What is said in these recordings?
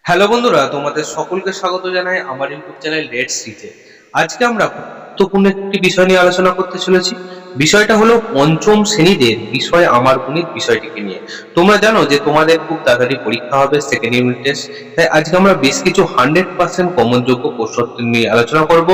Hello বন্ধুরা, তোমাদের সকলকে স্বাগত জানাই আমার ইউটিউব চ্যানেল রেড সিতে। আজকে আমরা গুরুত্বপূর্ণ একটি বিষয় নিয়ে আলোচনা করতে চলেছি। বিষয়টা হলো পঞ্চম শ্রেণীদের বিষয় আমার গণিত বিষয়টিকে নিয়ে। তোমরা জানো যে তোমাদের খুব তাড়াতাড়ি পরীক্ষা হবে, সেকেন্ড ইউনিট টেস্ট। তাই আজকে আমরা বেশ কিছু 100% কমনযোগ্য প্রশ্নোত্তর নিয়ে আলোচনা করব,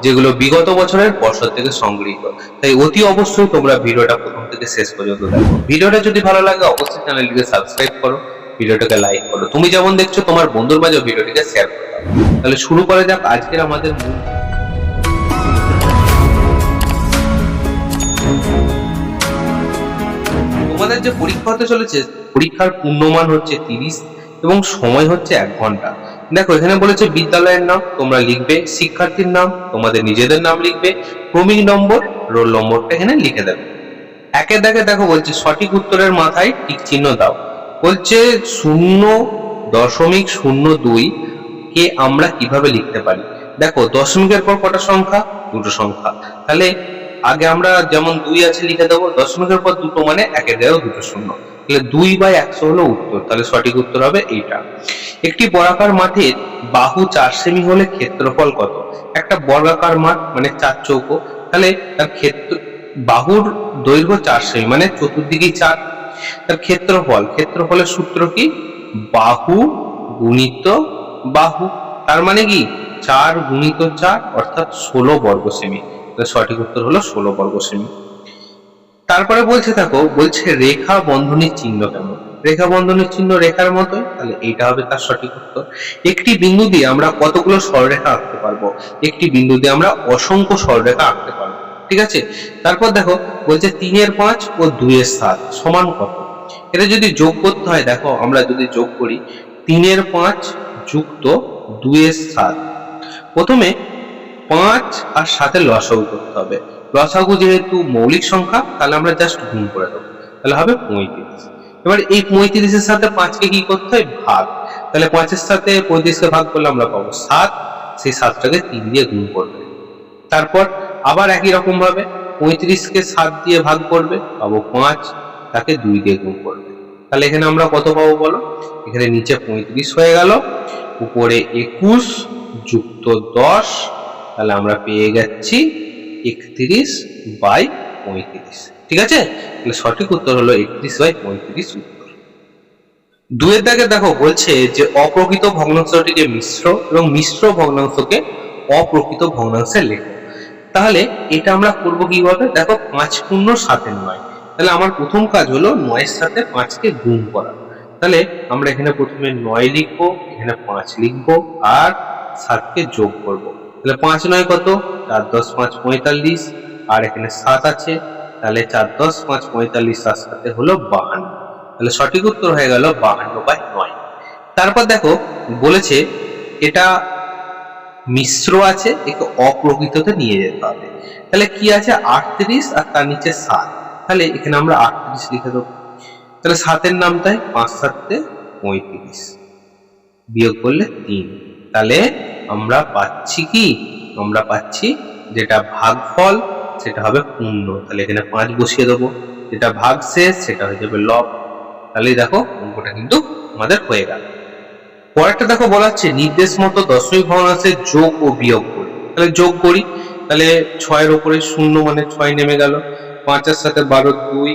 যেগুলো বিগত বছরের পর্ষদ থেকে সংগৃহীত। তাই অতি অবশ্যই তোমরা ভিডিওটা প্রথম থেকে শেষ পর্যন্ত দেখো। ভিডিওটা যদি ভালো লাগে অবশ্যই চ্যানেলটিকে সাবস্ক্রাইব করো, ভিডিওটাকে লাইক করো, তুমি যেমন দেখছো তোমার বন্ধুর মাঝে ভিডিওটিকে শেয়ার করো। তাহলে শুরু করা যাক আজকের আমাদের মূল। তোমাদের যে পরীক্ষা হতে চলেছে, পরীক্ষার পূর্ণমান হচ্ছে 30 এবং সময় হচ্ছে 1 ঘন্টা। দেখো এখানে বলেছে বিদ্যালয়ের নাম তোমরা লিখবে, শিক্ষার্থীর নাম তোমাদের নিজেদের নাম লিখবে, ক্রমিক নম্বর, রোল নম্বরটা এখানে লিখে দেবে। একের দাগে দেখো বলছে সঠিক উত্তরের মাথায় টিক চিহ্ন দাও। বলছে 0.02 কে আমরা কিভাবে লিখতে পারি। দেখো দশমিকের পর কটা সংখ্যা? দুটো সংখ্যা। তাহলে আগে আমরা যেমন 2 আছে লিখে দেবো, দশমিকের পর দুটো মানে একের জায়গায় দুটো শূন্য। তাহলে 2/100 হলো উত্তর। তাহলে সঠিক উত্তর হবে এইটা। একটি বর্গাকার মাঠের বাহু 4 সেমি হলে ক্ষেত্রফল কত? একটা বর্গাকার মাঠ মানে 4 চৌকো, তাহলে তার বাহুর দৈর্ঘ্য 4 সেমি মানে চতুর্দিকেই 4। তার ক্ষেত্রফলের সূত্র কি? বাহু গুণিত বাহু। তার মানে কি 4 গুণিত 4 অর্থাৎ 16 বর্গ সেমি। সঠিক উত্তর হলো 16 বর্গ সেমি। তারপরে বলছে রেখা বন্ধনীর চিহ্ন কেমন? রেখা বন্ধনীর চিহ্ন রেখার মতোই, তাহলে এইটা হবে তার সঠিক উত্তর। একটি বিন্দু দিয়ে আমরা কতগুলো সরলরেখা আঁকতে পারবো? একটি বিন্দু দিয়ে আমরা অসংখ্য সরলরেখা আঁকতে পারবো। ঠিক আছে। তারপর দেখো বলছে 3/5 ও 2/7 সমান কত? এটা যদি যোগ করতে হয়, দেখো আমরা যদি যোগ করি 3/5 যুক্ত 2/7, প্রথমে 5 আর 7 এর লসাগু করতে হবে। লসাগু যেহেতু মৌলিক সংখ্যা, তাহলে আমরা জাস্ট গুণ করে দেবো, তাহলে হবে 35। এবার এই 35 এর সাথে 5 কে কি করতে হয়? ভাগ। তাহলে 5 এর সাথে 35 কে ভাগ করলে আমরা পাবো 7, সেই 7টাকে 3 দিয়ে গুণ করবে। তারপর আবার একই রকম ভাবে 35 কে 7 দিয়ে ভাগ করবে, পাবো 5, তাকে 2 দিয়ে গুণ করবে। তাহলে এখানে আমরা কত পাবো বলো? এখানে নিচে 35 হয়ে গেল, উপরে 21 যুক্ত 10, তাহলে আমরা পেয়ে যাচ্ছি 31/35। ঠিক আছে। তাহলে সঠিক উত্তর হলো 31/35 উত্তর। 2 এর দাগে দেখো বলছে যে অপ্রকৃত ভগ্নাংশটিকে মিশ্র এবং মিশ্র ভগ্নাংশকে অপ্রকৃত ভগ্নাংশে লেখো। তাহলে এটা আমরা করব কিভাবে? দেখো 5 পূর্ণ 7 এর 9, তাহলে আমার প্রথম কাজ হলো 9 এর সাথে 5 কে গুণ করা। তাহলে আমরা এখানে প্রথমে 9 লিখবো, এখানে 5 লিখবো আর 7 কে যোগ করব। তাহলে 5 9 কত? 4 10 5 45, আর এখানে 7 আছে, তাহলে 4 10 5 45 আর সাথে হলো 52। তাহলে সঠিক উত্তর হয়ে গেল 52/9। তারপর দেখো বলেছে এটা মিশ্র আছে, একে অপ্রকৃততে নিয়ে যেতে হবে। তাহলে কি আছে? 38 আর তার নিচে 7, তাহলে এখানে আমরা 38 লিখে দেবো। তাহলে 7 এর নামটাই 5 7 35, বিয়োগ করলে 3। তাহলে আমরা পাচ্ছি কি? আমরা পাচ্ছি যেটা ভাগফল সেটা হবে পূর্ণ। তাহলে এখানে 5 বসিয়ে দেবো, যেটা ভাগশেষ সেটা হয়ে যাবে লব। তাহলে দেখো অঙ্কটা কিন্তু আমাদের হয়ে গেল। পরেরটা দেখো বলা হচ্ছে নির্দেশ মতো দশমিক ভগ্নাংশের যোগ ও বিয়োগ করি। তাহলে যোগ করি, তাহলে 6 এর উপরে 0 মানে 6 নেমে গেল, 5 এর সাথে 12 2,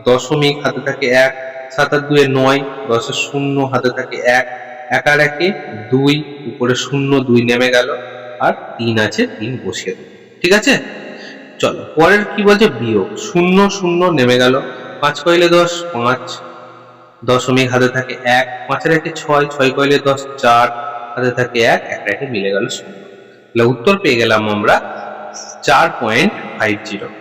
দশমিক হাতে থাকে 1, 7 আর 2 9, 10 এর 0 হাতে থাকে 1, 1 আর 1 2, উপরে 0 2 নেমে গেল, আর 3 আছে 3 বসিয়ে দেবো। ঠিক আছে। চলো পরের কি বলছে? বিয়োগ। 0 0 নেমে গেল, 5 কইলে 10 5, দশমিক হাতে থাকে 1, 5 এর 1 6, 6 কইলে 10 4, হাতে থাকে 1, 1 রেখে মিলে গেল 0। তাহলে উত্তর পেয়ে গেলাম আমরা 4.50।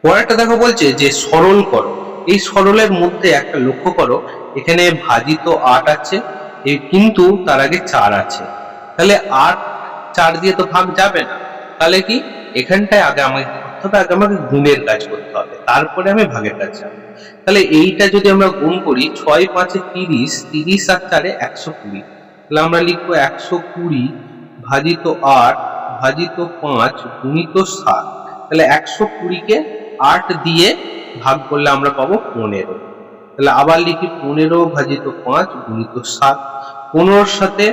পরেরটা দেখো বলছে যে সরল করো। এই সরলের মধ্যে একটা লক্ষ্য করো, এখানে ভাজিত 8 আছে, কিন্তু তার আগে 4 আছে। তাহলে 8 4 দিয়ে তো ভাগ যাবে না, তাহলে কি এখানটায় আগে আমাকে কি করতে হবে? আগে আমাকে গুণের কাজ করতে হবে, তারপরে আমি ভাগের কাজ যাবো। তাহলে এইটা যদি আমরা গুণ করি 6 5 30, 30 আর 4 120, তাহলে আমরা লিখবো 120 ভাজিত 8 ভাজিত 5 গুণিত 7। তাহলে 120 কে 8 দিয়ে ভাগ করলে আমরা পাবো 15। তাহলে আবার লিখি 15 ভাজিত 5 গুণিত 7। 15 সাথে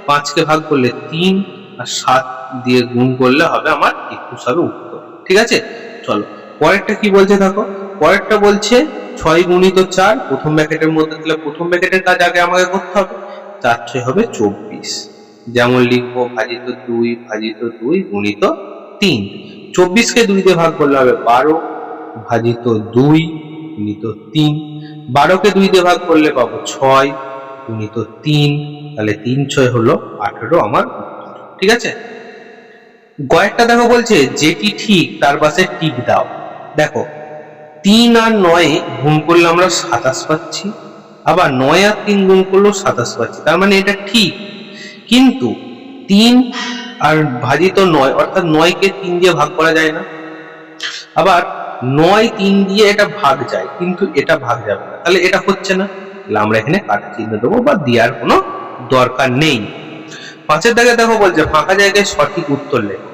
5কে ভাগ করলে 3 আর 7 দিয়ে গুণ করলে হবে আমার 21 হবে উত্তর। ঠিক আছে, চলো পরেরটা কি বলছে দেখো। পরেরটা বলছে 6 গুণিত 4 প্রথম ব্র্যাকেটের মধ্যে, তাহলে প্রথম ব্র্যাকেটের কাজ আগে আমাকে করতে হবে। 4 6 হবে 24, যেমন লিখবো ভাজিত 2 ভাজিত 2 গুণিত 3। 24কে 2 দিয়ে ভাগ করলে হবে 12 ভাজিত 2 গুণিত 3। 12কে 2 দিয়ে ভাগ করলে পাবো 6 গুণিত 3, তাহলে 3 6 হলো 18 আমার উত্তর। ঠিক আছে, গয়েরটা দেখো বলছে যেটি ঠিক তার পাশে টিক দাও। দেখো 3 আর 9 গুণ করলে আমরা 27 পাচ্ছি, আবার 9 আর 3 গুণ করলেও 27 পাচ্ছি, তার মানে এটা ঠিক। কিন্তু 3 আর ভাজিত 9 অর্থাৎ 9কে 3 দিয়ে ভাগ করা যায় না, আবার 9 3 দিয়ে এটা ভাগ যায় কিন্তু এটা ভাগ যাবে না, তাহলে এটা হচ্ছে না। তাহলে আমরা এখানে কাটা চিহ্ন দেবো বা দেওয়ার কোনো দরকার নেই। 5 দাগে দেখো বলছে ফাঁকা জায়গায় সঠিক উত্তর লেখো।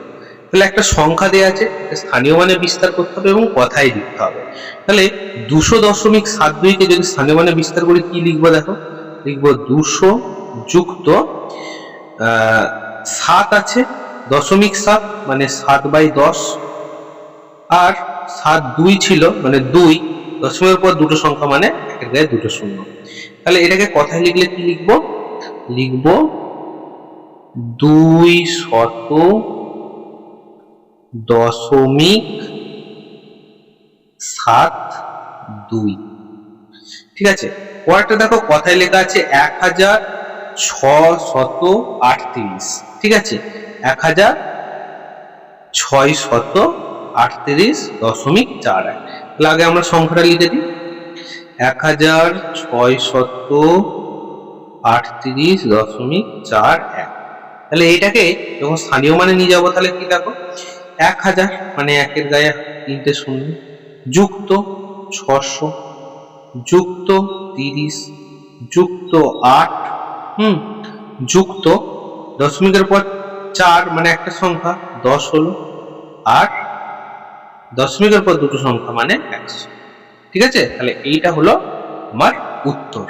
তাহলে একটা সংখ্যা দেওয়া আছে, স্থানীয় মানে বিস্তার করতে হবে এবং কথাই লিখতে হবে। তাহলে 200.72 কে যদি স্থানীয় মানে বিস্তার করি কি লিখবো দেখো, লিখবো 200 যুক্ত 7 আছে 0.7 মানে 7/10, আর 7 2 ছিল মানে 2, দশমিকের পর দুটো সংখ্যা মানে একের গায়ে দুটো শূন্য। তাহলে এটাকে কথায় লিখলে কি লিখবো, লিখবো 200.72। ঠিক আছে, পরেরটা দেখো কথায় লেখা আছে 1638। ঠিক আছে, 1638.41। আগে আমরা সংখ্যাটা লিখে দিই 1638.41। তাহলে এইটাকে যখন স্থানীয় মানে নিয়ে যাবো তাহলে কি দেখো 1000 মানে একের গায়ে 3টে শূন্য, যুক্ত 600 যুক্ত 30 যুক্ত 8, যুক্ত দশমিকের পর 4 মানে একটা সংখ্যা 10 হলো, আর দশমিকের পর দুটো সংখ্যা মানে 100। ঠিক আছে, তাহলে এইটা হলো আমার উত্তর।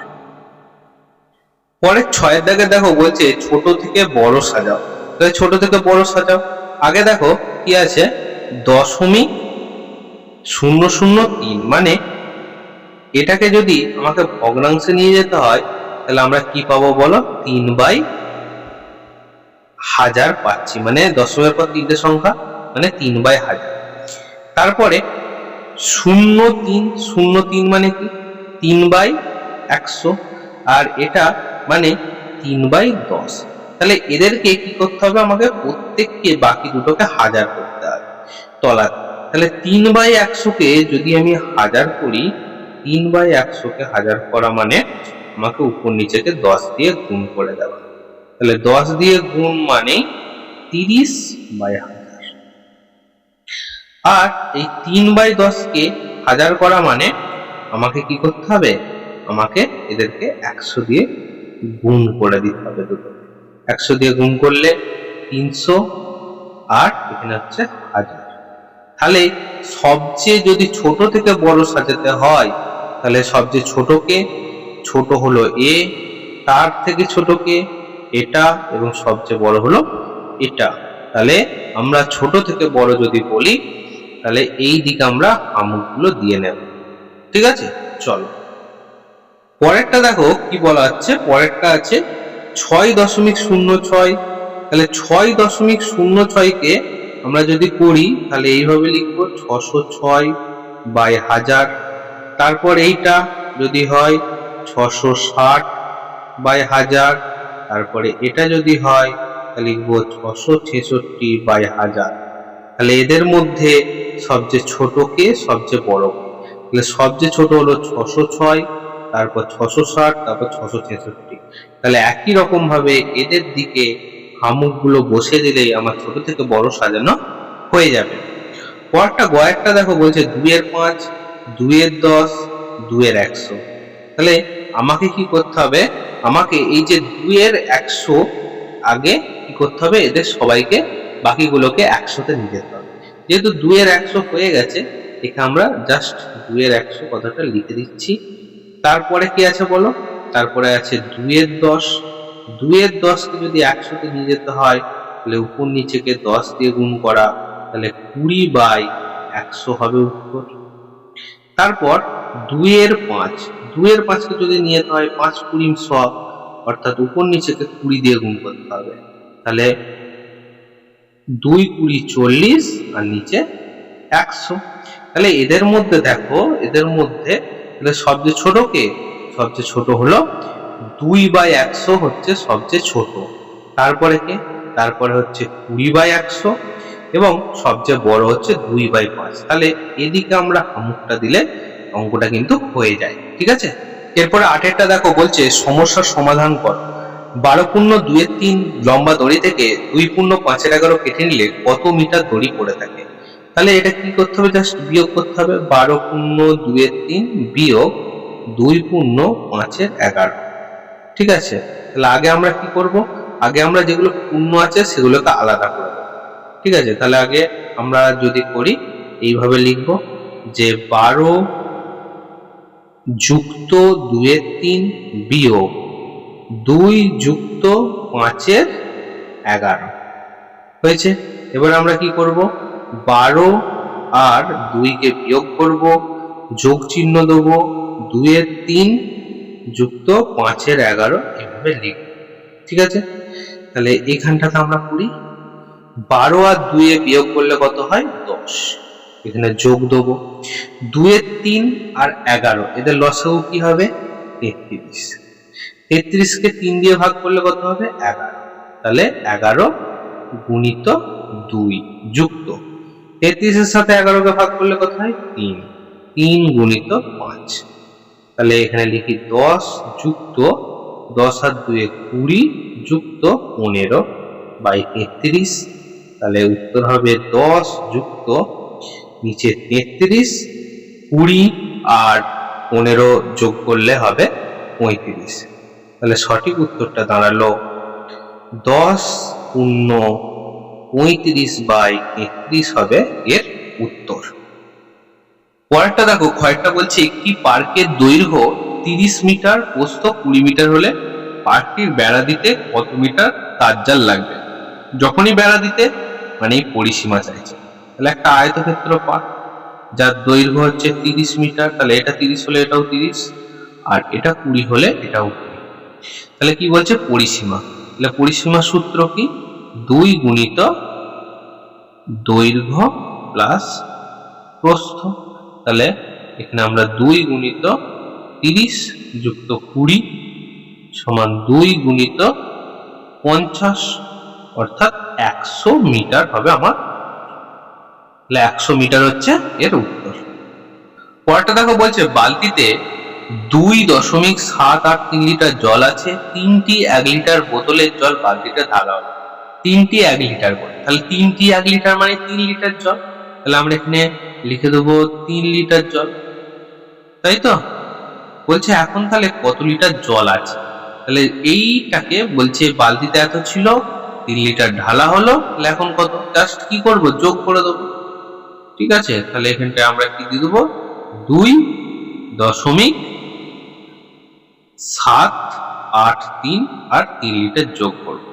পরে 6 দাগে দেখো বলছে ছোট থেকে বড় সাজাও। তাহলে ছোট থেকে বড় সাজাও, আগে দেখো কি আছে 0.003, মানে এটাকে যদি আমাকে ভগ্নাংশে নিয়ে যেতে হয় তাহলে আমরা কি পাবো বলো, 3/1000 পাচ্ছি, মানে দশমিকের পর 3টে সংখ্যা মানে 3/1000। তারপরে 0.03 মানে কি 3/100, আর এটা মানে 3/10। তাহলে এদেরকে কি করতে হবে, আমাকে প্রত্যেককে বাকি দুটোকে হাজার করতে হবে তলাতে। তাহলে 3/100কে যদি আমি হাজার করি, 3/100কে হাজার করা মানে আমাকে উপর নিচেকে 10 দিয়ে গুণ করে দেওয়া। তাহলে 10 দিয়ে গুণ মানে 30/1000, আর এই 3/10কে হাজার করা মানে আমাকে কি করতে হবে, আমাকে এদেরকে 100 দিয়ে গুণ করে দিতে হবে দুটো। 100 দিয়ে গুণ করলে 300, আর এখানে হচ্ছে 1000। তাহলে সবচেয়ে যদি ছোট থেকে বড় সাজাতে হয় তাহলে সবচেয়ে ছোটকে ছোট হলো এ, তার থেকে ছোটকে এটা, এবং সবচেয়ে বড় হলো এটা। তাহলে আমরা ছোট থেকে বড় যদি বলি তাহলে এই দিকে আমরা আমুকগুলো দিয়ে নেব। ঠিক আছে, চলো পরেরটা দেখো কি বলা হচ্ছে। পরেরটা আছে 6.06। তাহলে 6.06কে আমরা যদি করি তাহলে এইভাবে লিখবো 606/1000। তারপর এইটা যদি হয় 660/1000। তারপরে এটা যদি হয় তাহলে লিখবো 666/1000। তাহলে এদের মধ্যে সবচেয়ে ছোটকে সবচেয়ে বড়, তাহলে সবচেয়ে ছোট হলো 606, তারপর 660, তারপর 666। তাহলে একই রকম ভাবে এদের দিকে হামুকগুলো বসে দিলেই আমার ছোট থেকে বড় সাজানো হয়ে যাবে। পরেরটা গয়েরটা দেখো বলছে 2/5, 2/10, 2/100। তাহলে আমাকে কি করতে হবে, আমাকে এই যে 2/100 আগে কি করতে হবে, এদের সবাইকে বাকিগুলোকে 100তে নিয়ে যেতে হবে। যেহেতু 2/100 হয়ে গেছে, এখানে আমরা জাস্ট 2/100 কথাটা লিখে দিচ্ছি। তারপরে কি আছে বলো, তারপরে আছে 2/10, 2-এর 10কে যদি 100-তে নিয়ে যেতে হয় তাহলে উপর নিচেকে 10 দিয়ে গুণ করা, তাহলে 20/100 হবে উত্তর। তারপর 2-এর 5কে যদি নিয়ে যেতে হয় 5×20 অর্থাৎ উপর নিচেকে 20 দিয়ে গুণ করতে হবে, তাহলে 2×20 = 40 আর নিচে 100। তাহলে এদের মধ্যে দেখো, এদের মধ্যে সবচেয়ে ছোট কে? সবচেয়ে ছোট হলো 2/100 হচ্ছে সবচেয়ে ছোট। তারপরে কে? তারপরে হচ্ছে 20/100 এবং সবচেয়ে বড় হচ্ছে 2/5। তাহলে এদিকে আমরা হামুকটা দিলে অঙ্কটা কিন্তু হয়ে যায়। ঠিক আছে, এরপরে 8-এরটা দেখো, বলছে সমস্যার সমাধান কর। 12×2-3 লম্বা দড়ি থেকে 2×5-11 কেটে নিলে কত মিটার দড়ি পড়ে থাকে? তাহলে এটা কি করতে হবে? জাস্ট বিয়োগ করতে হবে। 12×2-3 বিয়োগ 2×5-11। ঠিক আছে, তাহলে আগে আমরা কি করব? আগে আমরা যেগুলো পূর্ণ আছে সেগুলোকে আলাদা করে দেব। ঠিক আছে, তাহলে আগে আমরা যদি করি এইভাবে লিখব যে 12+2-3 বিয়োগ 2+5-11 হয়েছে। এবার আমরা কি করব? 12 আর 2-কে বিয়োগ করব, যোগ চিহ্ন দেব, 2-3 যুক্ত 5-11 এভাবে লিখব। ঠিক আছে, তাহলে এখানটাতে আমরা করি 12 আর 2-এ বিয়োগ করলে কত হয়? 10। এখানে যোগ দেব, 2-3 আর 11 এদের লসাগু কি হবে? 33। 33-কে 3 দিয়ে ভাগ করলে কত হবে? 11। তাহলে 11 গুণিত 2 যুক্ত 33-এর সাথে 11-কে ভাগ করলে কত হয়? 3। 3 গুণিত 5। তাহলে এখানে লিখি 10 যুক্ত 10 আর 2-এ 20 যুক্ত 15/33। তাহলে উত্তর হবে 10 যুক্ত নিচে 33, 20 আর 15 যোগ করলে হবে 35। তাহলে সঠিক উত্তরটা দাঁড়ালো 10×35/33 হবে এর উত্তর। পরেরটা দেখো, কয়েকটা বলছে একটি পার্কের দৈর্ঘ্য 30 মিটার, প্রস্থ 20 মিটার হলে পার্কটির বেড়া দিতে কত মিটার তারজাল লাগবে? যখনই বেড়া দিতে মানে পরিসীমা চাইছে। তাহলে একটা আয়তক্ষেত্র পার্ক যার দৈর্ঘ্য হচ্ছে 30 মিটার, তাহলে এটা 30 হলে এটাও 30 আর এটা 20 হলে এটাও 20। তাহলে কি বলছে? পরিসীমা। তাহলে পরিসীমা সূত্র কি? 2 গুণিত দৈর্ঘ্য প্লাস প্রস্থ। তাহলে এখানে আমরা 2 গুণিত 30 যুক্ত 20 সমান 2 গুণিত 50 অর্থাৎ 100 মিটার হবে আমার। তাহলে 100 মিটার হচ্ছে এর উত্তর। পরেরটা দেখো, বলছে বালতিতে 2.783 লিটার জল আছে, 3টি 1 লিটার বোতলের জল বালতিতে ঢালা হলো। 3টি 1 লিটার করে, তাহলে 3টি 1 লিটার মানে 3 লিটার জল। তাহলে আমরা এখানে লিখে দেবো 3 লিটার জল, তাই তো? বলছে এখন তাহলে কত লিটার জল আছে? তাহলে এইটাকে বলছে বালতিতে এত ছিল, 3 লিটার ঢালা হলো, তাহলে এখন কত? জাস্ট কি করব? যোগ করে দেবো। ঠিক আছে, তাহলে এখানটায় আমরা কি দিয়ে দেবো? 2.783 আর 3 লিটার যোগ করবো।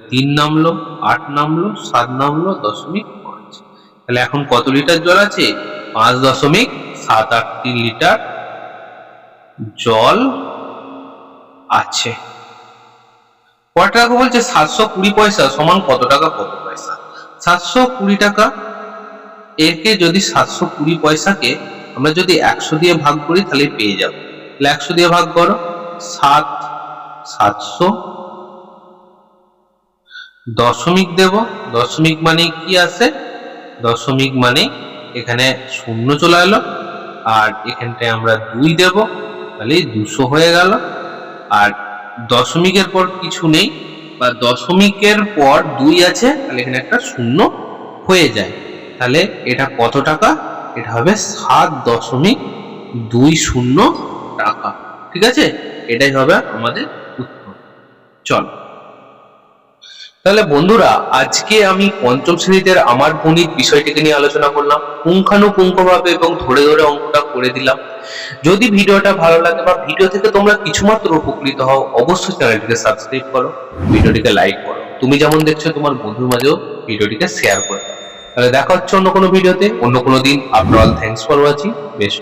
3 নামলো, 8 নামলো, 7 নামলো, 0.5। তাহলে এখন কত লিটার জল আছে? 5.783 লিটার জল আছে। কত টাকা বলছে? 720 পয়সা সমান কত টাকা কত পয়সা? 720 টাকা, একে যদি 720 পয়সাকে আমরা যদি 100 দিয়ে ভাগ করি তাহলে পেয়ে যাব। তাহলে 100 দিয়ে ভাগ করো, 7 700, দশমিক দেব, দশমিক মানে কি আসে? দশমিক মানে এখানে শূন্য চলে এলো আর এখানটায় আমরা 2 দেব, তাহলে 200 হয়ে গেল। আর দশমিকের পর কিছু নেই বা দশমিকের পর 2 আছে, তাহলে এখানে একটা শূন্য হয়ে যায়। তাহলে এটা কত টাকা? এটা হবে 7.20 টাকা। ঠিক আছে, এটাই হবে আমাদের উত্তর। চলো তাহলে বন্ধুরা, আজকে আমি পঞ্চম শ্রেণীতে আমার গণিত বিষয়টিকে নিয়ে আলোচনা করলাম, পুঙ্খানুপুঙ্খভাবে এবং ধরে ধরে অঙ্কটা করে দিলাম। যদি ভিডিওটা ভালো লাগে বা ভিডিও থেকে তোমরা কিছুমাত্র উপকৃত হও, অবশ্যই চ্যানেলটিকে সাবস্ক্রাইব করো, ভিডিওটিকে লাইক করো, তুমি যেমন দেখছো তোমার বন্ধুর মাঝেও ভিডিওটিকে শেয়ার করে দাও। তাহলে দেখা হচ্ছে অন্য কোনো ভিডিওতে, অন্য কোনো দিন। After all, thanks for watching. Best.